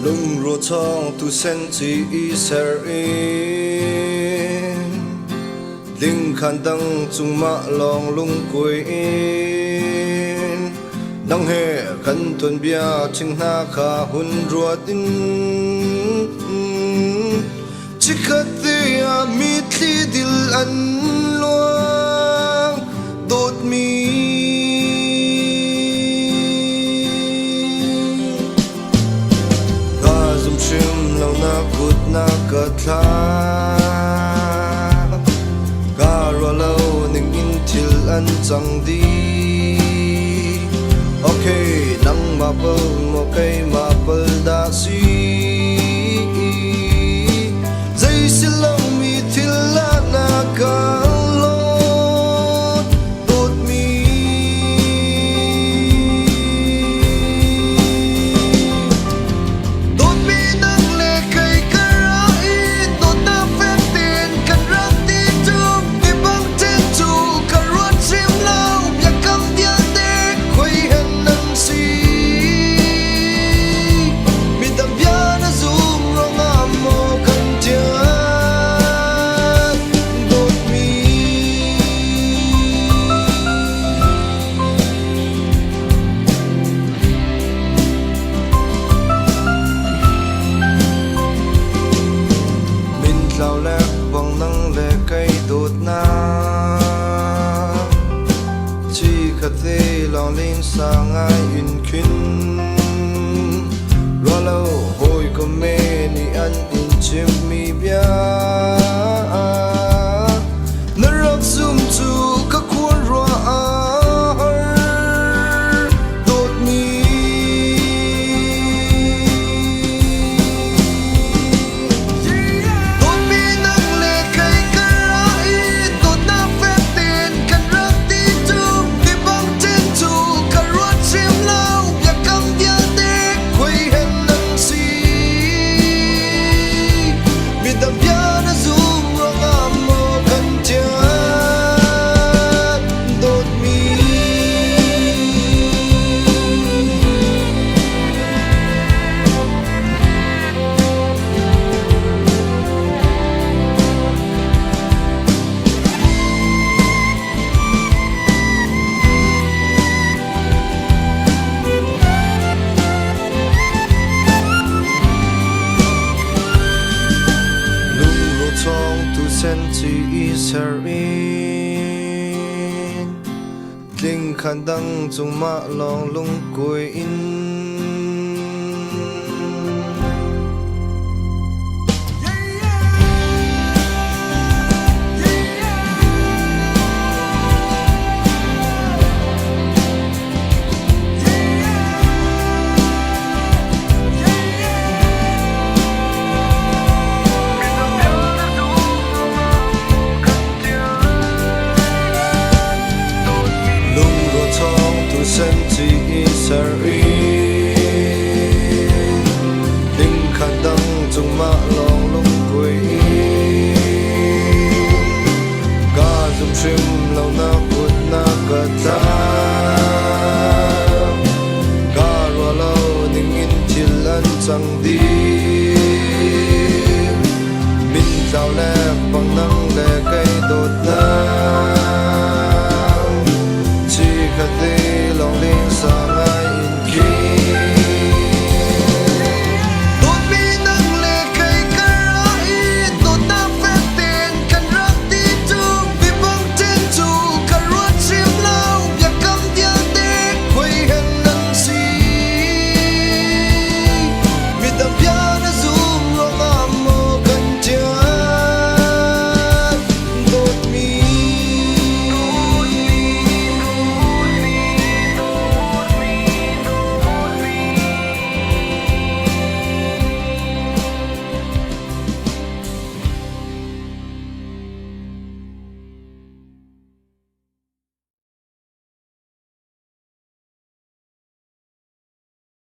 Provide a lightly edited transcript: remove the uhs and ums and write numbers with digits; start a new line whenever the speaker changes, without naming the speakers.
lung ro chong tu sen chi I ser in ling khan dang chung ma long lung koi in nang he kan ton bia ching na kha hun ruat in chikati a mi thli dil an luang dot mi ga zum shim lo na kut na ka thla ga ro lo ning in thil an chang di okay nang ma pel mo kai ma pel da si zai silong mi thil la na ka lòng lên sang ai in khinh lo lâu hồi có mê ni ăn in chim mi bia nó rắc zoom chu các cuốn roa đột mi đột mi nâng lệ cây cà rai đột na phép tiền cần rắc tí chung đi băng trên chu cà ruột chim lao và cam bia tê quay hen nâng si mi đam bia na zoom rong amo kan chia đột mi chong tu sen chi I ser in ling khan dang chung ma long lung koi in sen chi I ser in ling khan dang chung ma long lung koi in